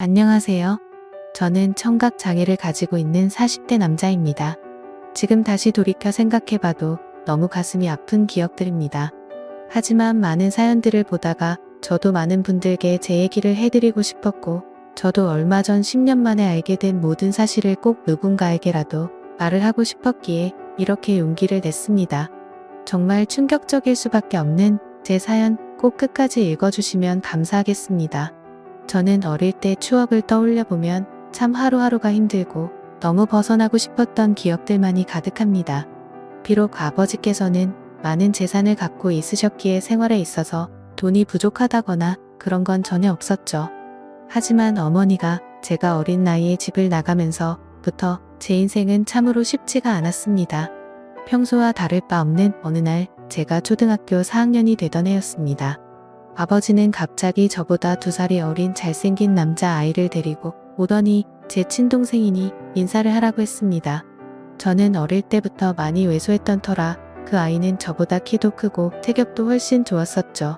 안녕하세요. 저는 청각 장애를 가지고 있는 40대 남자입니다. 지금 다시 돌이켜 생각해봐도 너무 가슴이 아픈 기억들입니다. 하지만 많은 사연들을 보다가 저도 많은 분들께 제 얘기를 해드리고 싶었고, 저도 얼마 전 10년 만에 알게 된 모든 사실을 꼭 누군가에게라도 말을 하고 싶었기에 이렇게 용기를 냈습니다. 정말 충격적일 수밖에 없는 제 사연 꼭 끝까지 읽어주시면 감사하겠습니다. 저는 어릴 때 추억을 떠올려 보면 참 하루하루가 힘들고 너무 벗어나고 싶었던 기억들만이 가득합니다. 비록 아버지께서는 많은 재산을 갖고 있으셨기에 생활에 있어서 돈이 부족하다거나 그런 건 전혀 없었죠. 하지만 어머니가 제가 어린 나이에 집을 나가면서부터 제 인생은 참으로 쉽지가 않았습니다. 평소와 다를 바 없는 어느 날 제가 초등학교 4학년이 되던 해였습니다. 아버지는 갑자기 저보다 2살이 어린 잘생긴 남자아이를 데리고 오더니 제 친동생이니 인사를 하라고 했습니다. 저는 어릴 때부터 많이 왜소했던 터라 그 아이는 저보다 키도 크고 체격도 훨씬 좋았었죠.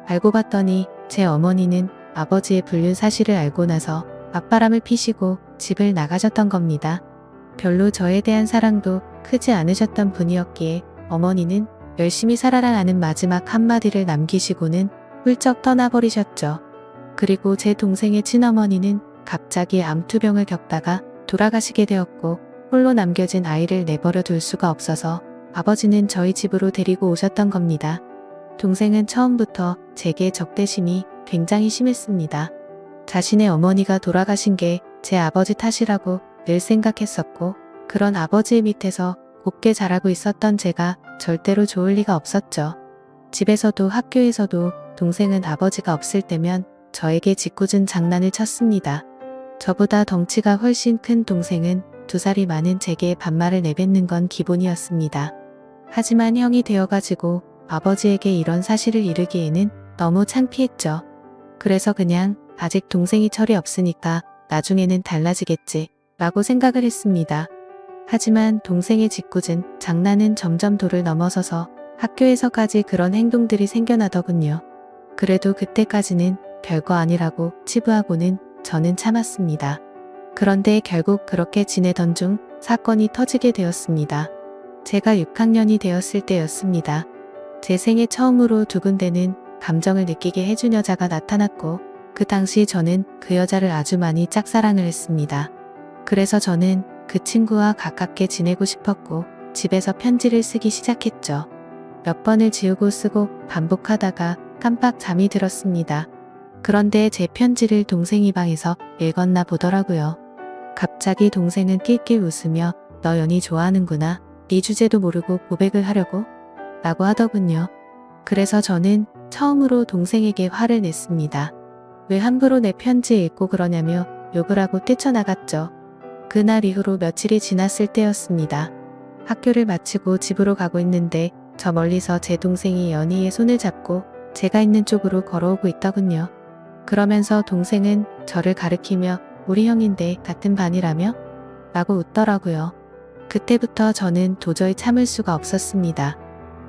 알고 봤더니 제 어머니는 아버지의 불륜 사실을 알고 나서 맞바람을 피시고 집을 나가셨던 겁니다. 별로 저에 대한 사랑도 크지 않으셨던 분이었기에 어머니는 열심히 살아라라는 마지막 한마디를 남기시고는 훌쩍 떠나버리셨죠. 그리고 제 동생의 친어머니는 갑자기 암투병을 겪다가 돌아가시게 되었고, 홀로 남겨진 아이를 내버려 둘 수가 없어서 아버지는 저희 집으로 데리고 오셨던 겁니다. 동생은 처음부터 제게 적대심이 굉장히 심했습니다. 자신의 어머니가 돌아가신 게 제 아버지 탓이라고 늘 생각했었고, 그런 아버지의 밑에서 곱게 자라고 있었던 제가 절대로 좋을 리가 없었죠. 집에서도 학교에서도 동생은 아버지가 없을 때면 저에게 짓궂은 장난을 쳤습니다. 저보다 덩치가 훨씬 큰 동생은 2살이 많은 제게 반말을 내뱉는 건 기본이었습니다. 하지만 형이 되어가지고 아버지에게 이런 사실을 이르기에는 너무 창피했죠. 그래서 그냥 아직 동생이 철이 없으니까 나중에는 달라지겠지 라고 생각을 했습니다. 하지만 동생의 짓궂은 장난은 점점 도를 넘어서서 학교에서까지 그런 행동들이 생겨나더군요. 그래도 그때까지는 별거 아니라고 치부하고는 저는 참았습니다. 그런데 결국 그렇게 지내던 중 사건이 터지게 되었습니다. 제가 6학년이 되었을 때였습니다. 제 생애 처음으로 두근대는 감정을 느끼게 해준 여자가 나타났고, 그 당시 저는 그 여자를 아주 많이 짝사랑을 했습니다. 그래서 저는 그 친구와 가깝게 지내고 싶었고 집에서 편지를 쓰기 시작했죠. 몇 번을 지우고 쓰고 반복하다가 깜빡 잠이 들었습니다. 그런데 제 편지를 동생이 방에서 읽었나 보더라고요. 갑자기 동생은 낄낄 웃으며 "너 연희 좋아하는구나. 네 주제도 모르고 고백을 하려고?" 라고 하더군요. 그래서 저는 처음으로 동생에게 화를 냈습니다. 왜 함부로 내 편지 읽고 그러냐며 욕을 하고 뛰쳐나갔죠. 그날 이후로 며칠이 지났을 때였습니다. 학교를 마치고 집으로 가고 있는데 저 멀리서 제 동생이 연희의 손을 잡고 제가 있는 쪽으로 걸어오고 있더군요. 그러면서 동생은 저를 가리키며 "우리 형인데 같은 반이라며?" 라고 웃더라고요. 그때부터 저는 도저히 참을 수가 없었습니다.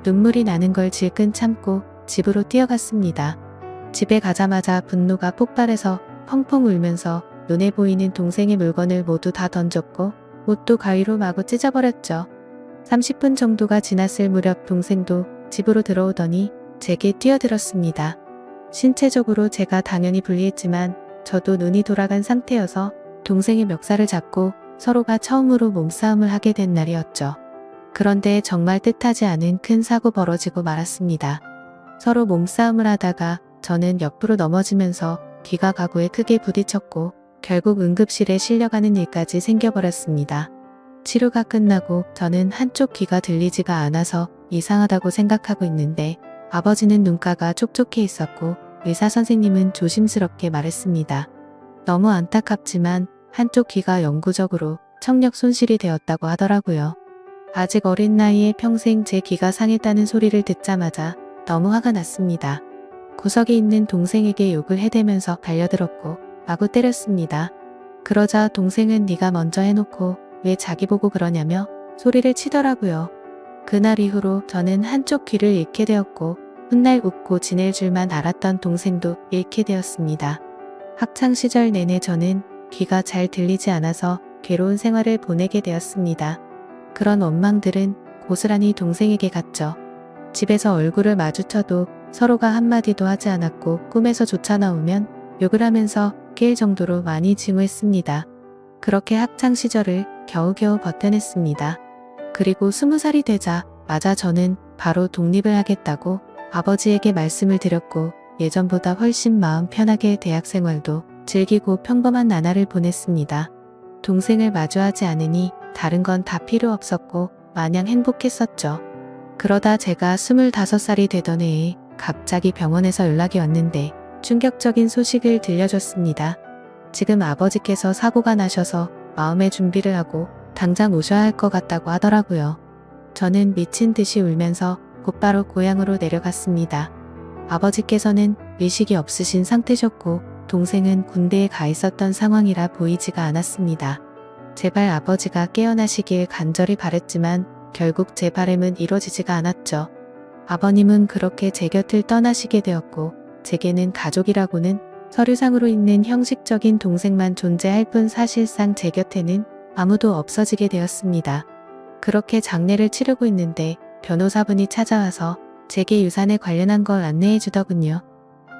눈물이 나는 걸 질끈 참고 집으로 뛰어갔습니다. 집에 가자마자 분노가 폭발해서 펑펑 울면서 눈에 보이는 동생의 물건을 모두 다 던졌고 옷도 가위로 마구 찢어버렸죠. 30분 정도가 지났을 무렵 동생도 집으로 들어오더니 제게 뛰어들었습니다. 신체적으로 제가 당연히 불리했지만 저도 눈이 돌아간 상태여서 동생의 멱살을 잡고 서로가 처음으로 몸싸움을 하게 된 날이었죠. 그런데 정말 뜻하지 않은 큰 사고 벌어지고 말았습니다. 서로 몸싸움을 하다가 저는 옆으로 넘어지면서 귀가 가구에 크게 부딪혔고 결국 응급실에 실려가는 일까지 생겨버렸습니다. 치료가 끝나고 저는 한쪽 귀가 들리지가 않아서 이상하다고 생각하고 있는데 아버지는 눈가가 촉촉해 있었고 의사 선생님은 조심스럽게 말했습니다. 너무 안타깝지만 한쪽 귀가 영구적으로 청력 손실이 되었다고 하더라고요. 아직 어린 나이에 평생 제 귀가 상했다는 소리를 듣자마자 너무 화가 났습니다. 구석에 있는 동생에게 욕을 해대면서 달려들었고 마구 때렸습니다. 그러자 동생은 "네가 먼저 해놓고 왜 자기 보고 그러냐며 소리를 치더라고요. 그날 이후로 저는 한쪽 귀를 잃게 되었고 훗날 웃고 지낼 줄만 알았던 동생도 잃게 되었습니다. 학창 시절 내내 저는 귀가 잘 들리지 않아서 괴로운 생활을 보내게 되었습니다. 그런 원망들은 고스란히 동생에게 갔죠. 집에서 얼굴을 마주쳐도 서로가 한마디도 하지 않았고 꿈에서조차 나오면 욕을 하면서 깰 정도로 많이 증오했습니다. 그렇게 학창 시절을 겨우겨우 버텨냈습니다. 그리고 20살이 되자 저는 바로 독립을 하겠다고 아버지에게 말씀을 드렸고 예전보다 훨씬 마음 편하게 대학 생활도 즐기고 평범한 나날을 보냈습니다. 동생을 마주하지 않으니 다른 건 다 필요 없었고 마냥 행복했었죠. 그러다 제가 25살이 되던 해에 갑자기 병원에서 연락이 왔는데 충격적인 소식을 들려줬습니다. 지금 아버지께서 사고가 나셔서 마음의 준비를 하고 당장 오셔야 할 것 같다고 하더라고요. 저는 미친 듯이 울면서 곧바로 고향으로 내려갔습니다. 아버지께서는 의식이 없으신 상태셨고 동생은 군대에 가 있었던 상황이라 보이지가 않았습니다. 제발 아버지가 깨어나시길 간절히 바랬지만 결국 제 바람은 이루어지지가 않았죠. 아버님은 그렇게 제 곁을 떠나시게 되었고 제게는 가족이라고는 서류상으로 있는 형식적인 동생만 존재할 뿐 사실상 제 곁에는 아무도 없어지게 되었습니다. 그렇게 장례를 치르고 있는데 변호사분이 찾아와서 제게 유산에 관련한 걸 안내해 주더군요.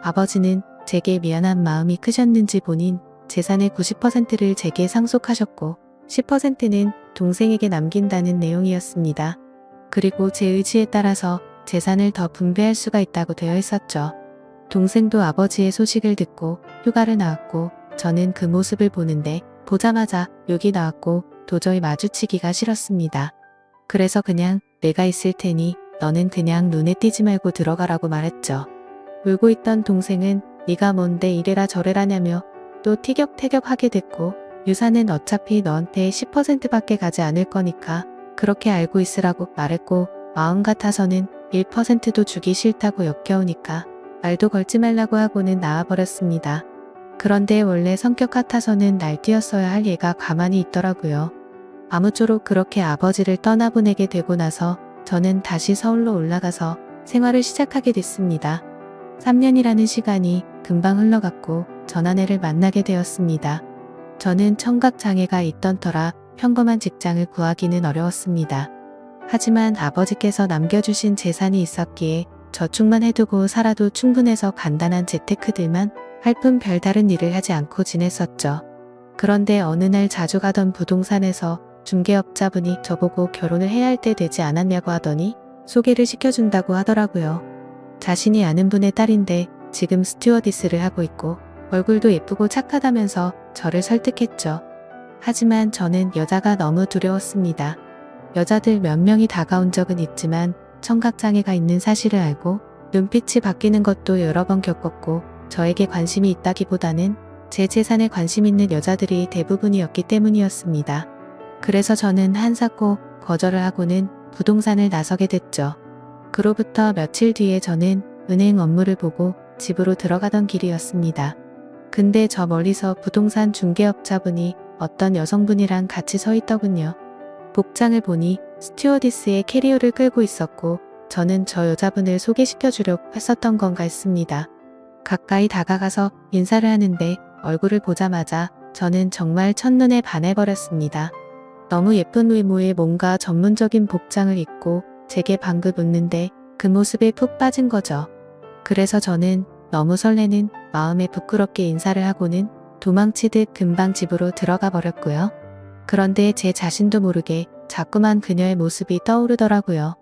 아버지는 제게 미안한 마음이 크셨는지 본인 재산의 90%를 제게 상속하셨고 10%는 동생에게 남긴다는 내용이었습니다. 그리고 제 의지에 따라서 재산을 더 분배할 수가 있다고 되어 있었죠. 동생도 아버지의 소식을 듣고 휴가를 나왔고 저는 그 모습을 보자마자 욕이 나왔고 도저히 마주치기가 싫었습니다. 그래서 그냥 내가 있을 테니 너는 그냥 눈에 띄지 말고 들어가라고 말했죠. 울고 있던 동생은 네가 뭔데 이래라 저래라냐며 또 티격태격하게 됐고 유산은 어차피 너한테 10%밖에 가지 않을 거니까 그렇게 알고 있으라고 말했고 마음 같아서는 1%도 주기 싫다고 역겨우니까 말도 걸지 말라고 하고는 나와버렸습니다. 그런데 원래 성격 같아서는 날뛰었어야 할 얘가 가만히 있더라고요. 아무쪼록 그렇게 아버지를 떠나보내게 되고 나서 저는 다시 서울로 올라가서 생활을 시작하게 됐습니다. 3년이라는 시간이 금방 흘러갔고 전 아내를 만나게 되었습니다. 저는 청각장애가 있던 터라 평범한 직장을 구하기는 어려웠습니다. 하지만 아버지께서 남겨주신 재산이 있었기에 저축만 해두고 살아도 충분해서 간단한 재테크들만 할 뿐 별다른 일을 하지 않고 지냈었죠. 그런데 어느 날 자주 가던 부동산에서 중개업자분이 저보고 결혼을 해야 할 때 되지 않았냐고 하더니 소개를 시켜준다고 하더라고요. 자신이 아는 분의 딸인데 지금 스튜어디스를 하고 있고 얼굴도 예쁘고 착하다면서 저를 설득했죠. 하지만 저는 여자가 너무 두려웠습니다. 여자들 몇 명이 다가온 적은 있지만 청각장애가 있는 사실을 알고 눈빛이 바뀌는 것도 여러 번 겪었고 저에게 관심이 있다기보다는 제 재산에 관심 있는 여자들이 대부분이었기 때문이었습니다. 그래서 저는 한사코 거절을 하고는 부동산을 나서게 됐죠. 그로부터 며칠 뒤에 저는 은행 업무를 보고 집으로 들어가던 길이었습니다. 근데 저 멀리서 부동산 중개업자분이 어떤 여성분이랑 같이 서 있더군요. 복장을 보니 스튜어디스의 캐리어를 끌고 있었고 저는 저 여자분을 소개시켜 주려고 했었던 건가 했습니다. 가까이 다가가서 인사를 하는데 얼굴을 보자마자 저는 정말 첫눈에 반해버렸습니다. 너무 예쁜 외모에 뭔가 전문적인 복장을 입고 제게 방긋 웃는데 그 모습에 푹 빠진 거죠. 그래서 저는 너무 설레는 마음에 부끄럽게 인사를 하고는 도망치듯 금방 집으로 들어가 버렸고요. 그런데 제 자신도 모르게 자꾸만 그녀의 모습이 떠오르더라고요.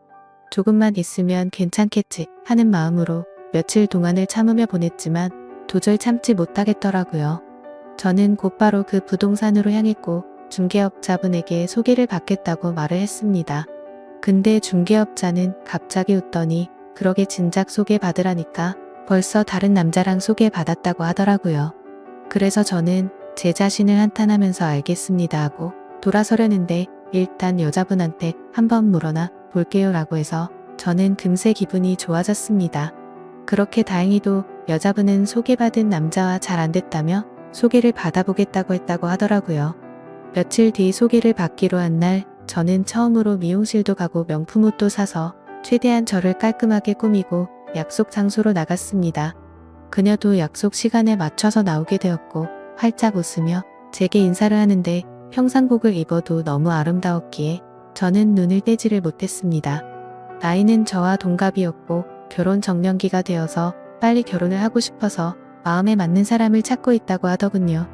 조금만 있으면 괜찮겠지 하는 마음으로 며칠 동안을 참으며 보냈지만 도저히 참지 못하겠더라고요. 저는 곧바로 그 부동산으로 향했고 중개업자분에게 소개를 받겠다고 말을 했습니다. 근데 중개업자는 갑자기 웃더니 그러게 진작 소개받으라니까 벌써 다른 남자랑 소개받았다고 하더라고요. 그래서 저는 제 자신을 한탄하면서 알겠습니다 하고 돌아서려는데 일단 여자분한테 한번 물어나 볼게요 라고 해서 저는 금세 기분이 좋아졌습니다. 그렇게 다행히도 여자분은 소개받은 남자와 잘 안됐다며 소개를 받아보겠다고 했다고 하더라고요. 며칠 뒤 소개를 받기로 한 날 저는 처음으로 미용실도 가고 명품 옷도 사서 최대한 저를 깔끔하게 꾸미고 약속 장소로 나갔습니다. 그녀도 약속 시간에 맞춰서 나오게 되었고 활짝 웃으며 제게 인사를 하는데 평상복을 입어도 너무 아름다웠기에 저는 눈을 떼지를 못했습니다. 나이는 저와 동갑이었고 결혼 정년기가 되어서 빨리 결혼을 하고 싶어서 마음에 맞는 사람을 찾고 있다고 하더군요.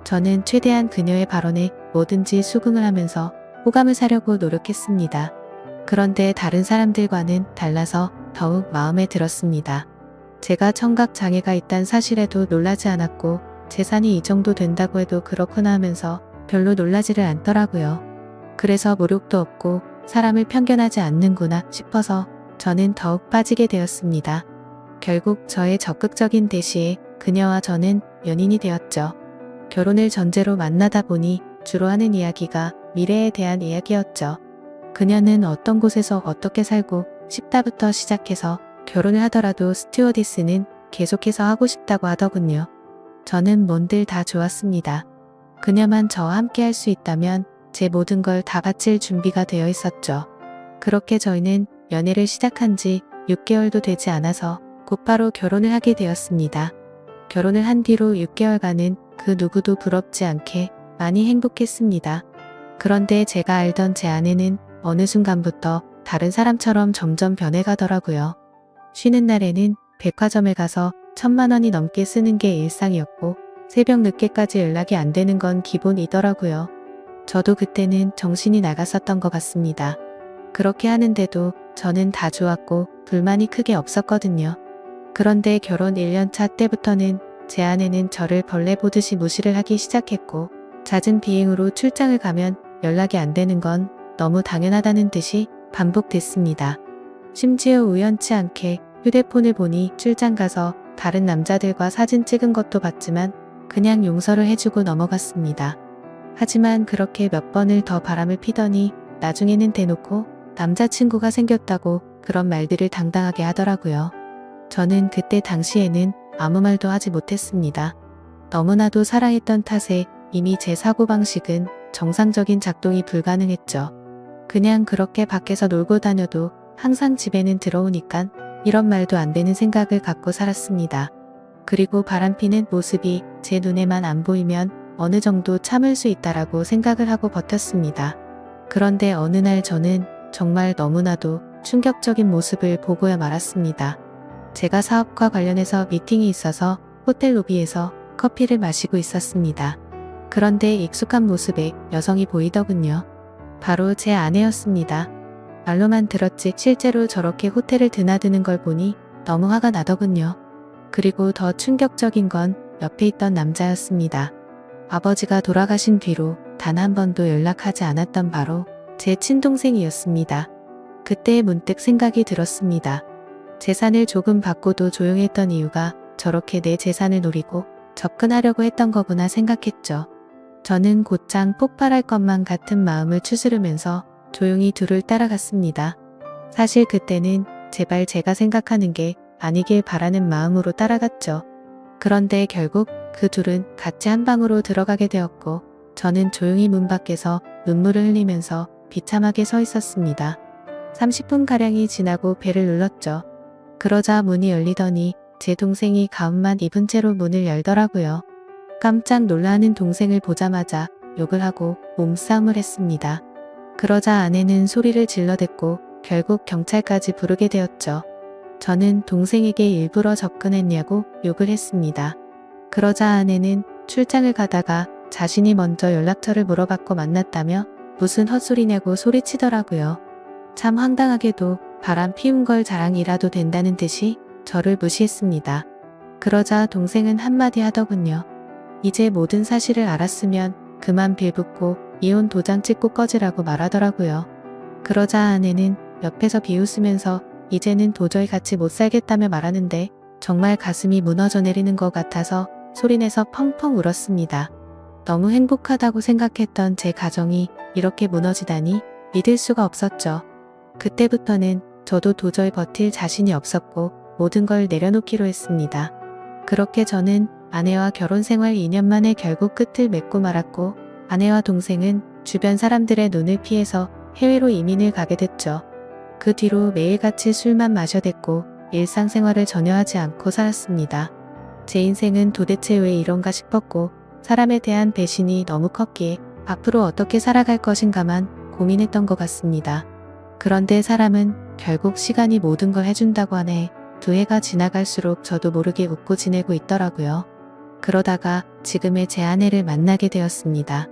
저는 최대한 그녀의 발언에 뭐든지 수긍을 하면서 호감을 사려고 노력했습니다. 그런데 다른 사람들과는 달라서 더욱 마음에 들었습니다. 제가 청각 장애가 있다는 사실에도 놀라지 않았고 재산이 이 정도 된다고 해도 그렇구나 하면서 별로 놀라지를 않더라고요. 그래서 모욕도 없고 사람을 편견하지 않는구나 싶어서 저는 더욱 빠지게 되었습니다. 결국 저의 적극적인 대시에 그녀와 저는 연인이 되었죠. 결혼을 전제로 만나다 보니 주로 하는 이야기가 미래에 대한 이야기였죠. 그녀는 어떤 곳에서 어떻게 살고 싶다부터 시작해서 결혼을 하더라도 스튜어디스는 계속해서 하고 싶다고 하더군요. 저는 뭔들 다 좋았습니다. 그녀만 저와 함께 할 수 있다면 제 모든 걸 다 바칠 준비가 되어 있었죠. 그렇게 저희는 연애를 시작한 지 6개월도 되지 않아서 곧바로 결혼을 하게 되었습니다. 결혼을 한 뒤로 6개월간은 그 누구도 부럽지 않게 많이 행복했습니다. 그런데 제가 알던 제 아내는 어느 순간부터 다른 사람처럼 점점 변해가더라고요. 쉬는 날에는 백화점에 가서 1,000만 원이 넘게 쓰는 게 일상이었고 새벽 늦게까지 연락이 안 되는 건 기본이더라고요. 저도 그때는 정신이 나갔었던 것 같습니다. 그렇게 하는데도 저는 다 좋았고 불만이 크게 없었거든요. 그런데 결혼 1년차 때부터는 제 아내는 저를 벌레 보듯이 무시를 하기 시작했고 잦은 비행으로 출장을 가면 연락이 안 되는 건 너무 당연하다는 듯이 반복됐습니다. 심지어 우연치 않게 휴대폰을 보니 출장 가서 다른 남자들과 사진 찍은 것도 봤지만 그냥 용서를 해주고 넘어갔습니다. 하지만 그렇게 몇 번을 더 바람을 피더니 나중에는 대놓고 남자친구가 생겼다고 그런 말들을 당당하게 하더라고요. 저는 그때 당시에는 아무 말도 하지 못했습니다. 너무나도 사랑했던 탓에 이미 제 사고방식은 정상적인 작동이 불가능했죠. 그냥 그렇게 밖에서 놀고 다녀도 항상 집에는 들어오니깐 이런 말도 안 되는 생각을 갖고 살았습니다. 그리고 바람피는 모습이 제 눈에만 안 보이면 어느 정도 참을 수 있다라고 생각을 하고 버텼습니다. 그런데 어느 날 저는 정말 너무나도 충격적인 모습을 보고야 말았습니다. 제가 사업과 관련해서 미팅이 있어서 호텔 로비에서 커피를 마시고 있었습니다. 그런데 익숙한 모습의 여성이 보이더군요. 바로 제 아내였습니다. 말로만 들었지 실제로 저렇게 호텔을 드나드는 걸 보니 너무 화가 나더군요. 그리고 더 충격적인 건 옆에 있던 남자였습니다. 아버지가 돌아가신 뒤로 단 한 번도 연락하지 않았던 바로 제 친동생이었습니다. 그때 문득 생각이 들었습니다. 재산을 조금 받고도 조용했던 이유가 저렇게 내 재산을 노리고 접근하려고 했던 거구나 생각했죠. 저는 곧장 폭발할 것만 같은 마음을 추스르면서 조용히 둘을 따라갔습니다. 사실 그때는 제발 제가 생각하는 게 아니길 바라는 마음으로 따라갔죠. 그런데 결국 그 둘은 같이 한 방으로 들어가게 되었고 저는 조용히 문 밖에서 눈물을 흘리면서 비참하게 서 있었습니다. 30분가량이 지나고 벨을 눌렀죠. 그러자 문이 열리더니 제 동생이 가운만 입은 채로 문을 열더라고요. 깜짝 놀라는 동생을 보자마자 욕을 하고 몸싸움을 했습니다. 그러자 아내는 소리를 질러댔고 결국 경찰까지 부르게 되었죠. 저는 동생에게 일부러 접근했냐고 욕을 했습니다. 그러자 아내는 출장을 가다가 자신이 먼저 연락처를 물어봤고 만났다며 무슨 헛소리냐고 소리치더라고요. 참 황당하게도 바람 피운 걸 자랑이라도 된다는 듯이 저를 무시했습니다. 그러자 동생은 한마디 하더군요. 이제 모든 사실을 알았으면 그만 빌붙고 이혼 도장 찍고 꺼지라고 말하더라고요. 그러자 아내는 옆에서 비웃으면서 이제는 도저히 같이 못 살겠다며 말하는데 정말 가슴이 무너져 내리는 것 같아서 소리내서 펑펑 울었습니다. 너무 행복하다고 생각했던 제 가정이 이렇게 무너지다니 믿을 수가 없었죠. 그때부터는 저도 도저히 버틸 자신이 없었고 모든 걸 내려놓기로 했습니다. 그렇게 저는 아내와 결혼 생활 2년 만에 결국 끝을 맺고 말았고 아내와 동생은 주변 사람들의 눈을 피해서 해외로 이민을 가게 됐죠. 그 뒤로 매일같이 술만 마셔댔고 일상생활을 전혀 하지 않고 살았습니다. 제 인생은 도대체 왜 이런가 싶었고 사람에 대한 배신이 너무 컸기에 앞으로 어떻게 살아갈 것인가만 고민했던 것 같습니다. 그런데 사람은 결국 시간이 모든 걸 해준다고 하네. 2해가 지나갈수록 저도 모르게 웃고 지내고 있더라고요. 그러다가 지금의 제 아내를 만나게 되었습니다.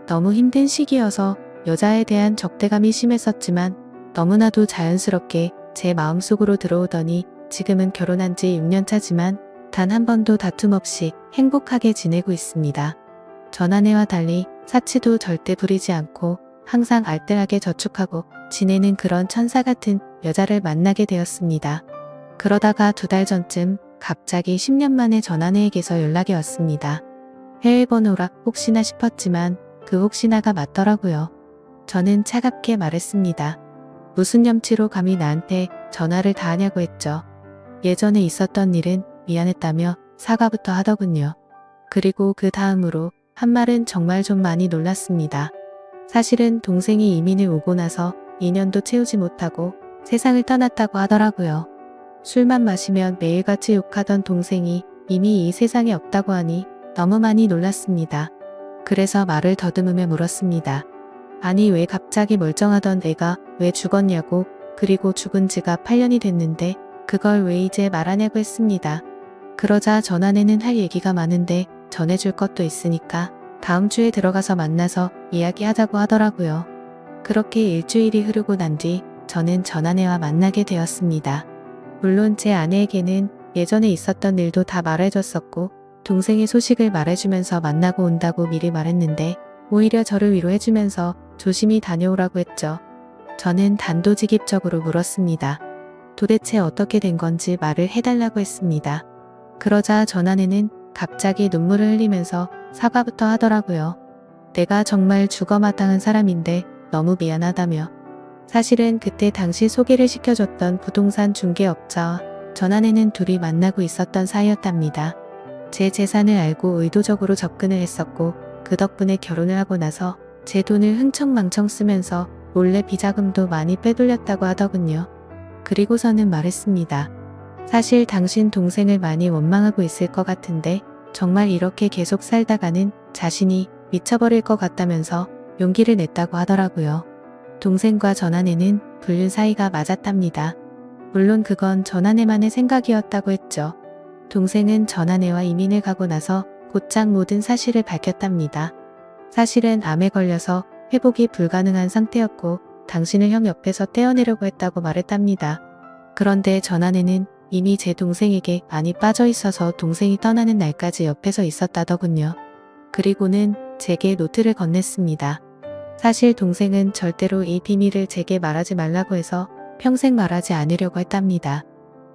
너무 힘든 시기여서 여자에 대한 적대감이 심했었지만 너무나도 자연스럽게 제 마음속으로 들어오더니 지금은 결혼한 지 6년 차지만 단 한 번도 다툼 없이 행복하게 지내고 있습니다. 전 아내와 달리 사치도 절대 부리지 않고 항상 알뜰하게 저축하고 지내는 그런 천사 같은 여자를 만나게 되었습니다. 그러다가 2달 전쯤 갑자기 10년 만에 전 아내에게서 연락이 왔습니다. 해외 번호라 혹시나 싶었지만 그 혹시나가 맞더라고요. 저는 차갑게 말했습니다. 무슨 염치로 감히 나한테 전화를 다 하냐고 했죠. 예전에 있었던 일은 미안했다며 사과부터 하더군요. 그리고 그 다음으로 한 말은 정말 좀 많이 놀랐습니다. 사실은 동생이 이민을 오고 나서 2년도 채우지 못하고 세상을 떠났다고 하더라고요. 술만 마시면 매일같이 욕하던 동생이 이미 이 세상에 없다고 하니 너무 많이 놀랐습니다. 그래서 말을 더듬으며 물었습니다. 아니 왜 갑자기 멀쩡하던 애가 왜 죽었냐고, 그리고 죽은 지가 8년이 됐는데 그걸 왜 이제 말하냐고 했습니다. 그러자 전 아내는 할 얘기가 많은데 전해줄 것도 있으니까 다음 주에 들어가서 만나서 이야기하자고 하더라고요. 그렇게 일주일이 흐르고 난 뒤 저는 전 아내와 만나게 되었습니다. 물론 제 아내에게는 예전에 있었던 일도 다 말해줬었고 동생의 소식을 말해주면서 만나고 온다고 미리 말했는데 오히려 저를 위로해주면서 조심히 다녀오라고 했죠. 저는 단도직입적으로 물었습니다. 도대체 어떻게 된 건지 말을 해달라고 했습니다. 그러자 전 아내는 갑자기 눈물을 흘리면서 사과부터 하더라고요. 내가 정말 죽어마땅한 사람인데 너무 미안하다며. 사실은 그때 당시 소개를 시켜줬던 부동산 중개업자와 전 아내는 둘이 만나고 있었던 사이였답니다. 제 재산을 알고 의도적으로 접근을 했었고 그 덕분에 결혼을 하고 나서 제 돈을 흥청망청 쓰면서 몰래 비자금도 많이 빼돌렸다고 하더군요. 그리고서는 말했습니다. 사실 당신 동생을 많이 원망하고 있을 것 같은데 정말 이렇게 계속 살다가는 자신이 미쳐버릴 것 같다면서 용기를 냈다고 하더라고요. 동생과 전 아내는 불륜 사이가 맞았답니다. 물론 그건 전 아내만의 생각이었다고 했죠. 동생은 전 아내와 이민을 가고 나서 곧장 모든 사실을 밝혔답니다. 사실은 암에 걸려서 회복이 불가능한 상태였고 당신을 형 옆에서 떼어내려고 했다고 말했답니다. 그런데 전 아내는 이미 제 동생에게 많이 빠져 있어서 동생이 떠나는 날까지 옆에서 있었다더군요. 그리고는 제게 노트를 건넸습니다. 사실 동생은 절대로 이 비밀을 제게 말하지 말라고 해서 평생 말하지 않으려고 했답니다.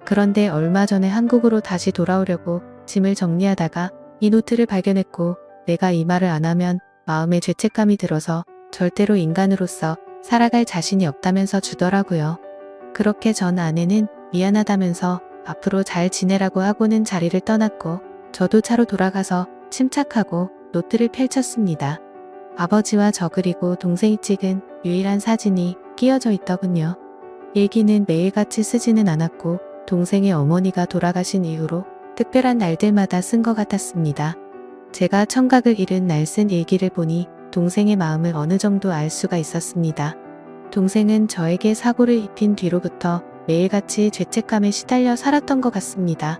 그런데 얼마 전에 한국으로 다시 돌아오려고 짐을 정리하다가 이 노트를 발견했고 내가 이 말을 안 하면 마음에 죄책감이 들어서 절대로 인간으로서 살아갈 자신이 없다면서 주더라고요. 그렇게 전 아내는 미안하다면서 앞으로 잘 지내라고 하고는 자리를 떠났고 저도 차로 돌아가서 침착하고 노트를 펼쳤습니다. 아버지와 저 그리고 동생이 찍은 유일한 사진이 끼어져 있더군요. 일기는 매일같이 쓰지는 않았고 동생의 어머니가 돌아가신 이후로 특별한 날들마다 쓴 것 같았습니다. 제가 청각을 잃은 날 쓴 일기를 보니 동생의 마음을 어느 정도 알 수가 있었습니다. 동생은 저에게 사고를 입힌 뒤로부터 매일같이 죄책감에 시달려 살았던 것 같습니다.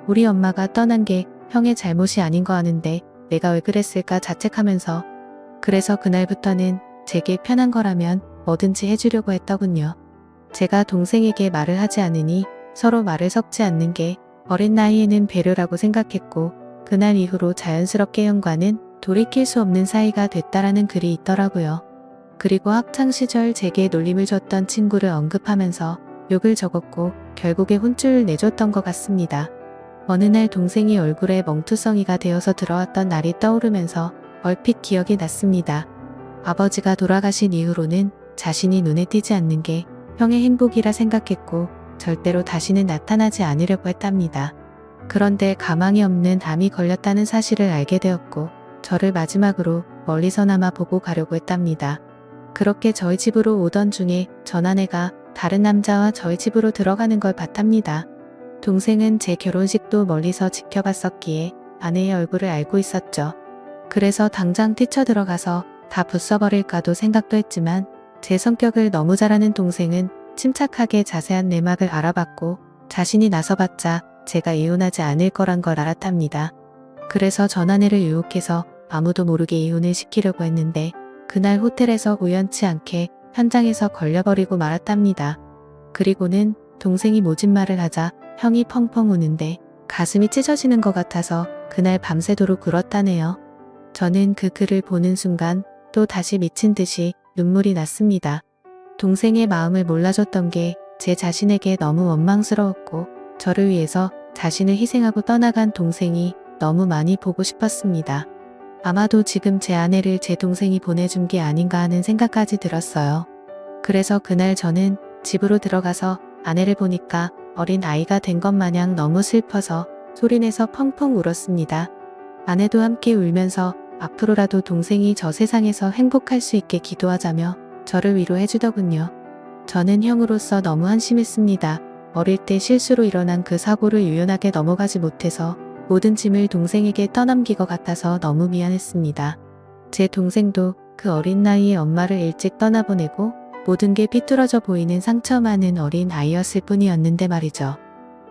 우리 엄마가 떠난 게 형의 잘못이 아닌 거 아는데 내가 왜 그랬을까 자책하면서 그래서 그날부터는 제게 편한 거라면 뭐든지 해주려고 했더군요. 제가 동생에게 말을 하지 않으니 서로 말을 섞지 않는 게 어린 나이에는 배려라고 생각했고 그날 이후로 자연스럽게 형과는 돌이킬 수 없는 사이가 됐다라는 글이 있더라고요. 그리고 학창시절 제게 놀림을 줬던 친구를 언급하면서 욕을 적었고 결국에 혼쭐을 내줬던 것 같습니다. 어느 날 동생이 얼굴에 멍투성이가 되어서 들어왔던 날이 떠오르면서 얼핏 기억이 났습니다. 아버지가 돌아가신 이후로는 자신이 눈에 띄지 않는 게 형의 행복이라 생각했고 절대로 다시는 나타나지 않으려고 했답니다. 그런데 가망이 없는 암이 걸렸다는 사실을 알게 되었고 저를 마지막으로 멀리서나마 보고 가려고 했답니다. 그렇게 저희 집으로 오던 중에 전 아내가 다른 남자와 저희 집으로 들어가는 걸 봤답니다. 동생은 제 결혼식도 멀리서 지켜봤었기에 아내의 얼굴을 알고 있었죠. 그래서 당장 뛰쳐들어가서 다 부숴버릴까도 생각도 했지만 제 성격을 너무 잘 아는 동생은 침착하게 자세한 내막을 알아봤고 자신이 나서봤자 제가 이혼하지 않을 거란 걸 알았답니다. 그래서 전 아내를 유혹해서 아무도 모르게 이혼을 시키려고 했는데 그날 호텔에서 우연치 않게 현장에서 걸려버리고 말았답니다. 그리고는 동생이 모진 말을 하자 형이 펑펑 우는데 가슴이 찢어지는 것 같아서 그날 밤새도록 울었다네요. 저는 그 글을 보는 순간 또 다시 미친 듯이 눈물이 났습니다. 동생의 마음을 몰라줬던 게 제 자신에게 너무 원망스러웠고 저를 위해서 자신을 희생하고 떠나간 동생이 너무 많이 보고 싶었습니다. 아마도 지금 제 아내를 제 동생이 보내준 게 아닌가 하는 생각까지 들었어요. 그래서 그날 저는 집으로 들어가서 아내를 보니까 어린 아이가 된 것 마냥 너무 슬퍼서 소리내서 펑펑 울었습니다. 아내도 함께 울면서 앞으로라도 동생이 저 세상에서 행복할 수 있게 기도하자며 저를 위로해주더군요. 저는 형으로서 너무 한심했습니다. 어릴 때 실수로 일어난 그 사고를 유연하게 넘어가지 못해서 모든 짐을 동생에게 떠넘긴 것 같아서 너무 미안했습니다. 제 동생도 그 어린 나이에 엄마를 일찍 떠나보내고 모든 게 삐뚤어져 보이는 상처 많은 어린 아이였을 뿐이었는데 말이죠.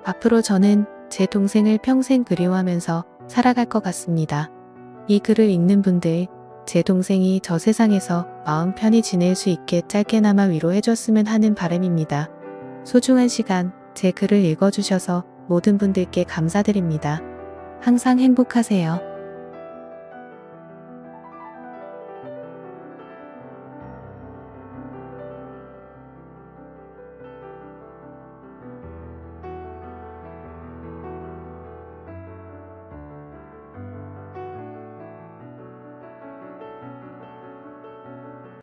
앞으로 저는 제 동생을 평생 그리워하면서 살아갈 것 같습니다. 이 글을 읽는 분들, 제 동생이 저 세상에서 마음 편히 지낼 수 있게 짧게나마 위로해줬으면 하는 바람입니다. 소중한 시간, 제 글을 읽어주셔서 모든 분들께 감사드립니다. 항상 행복하세요.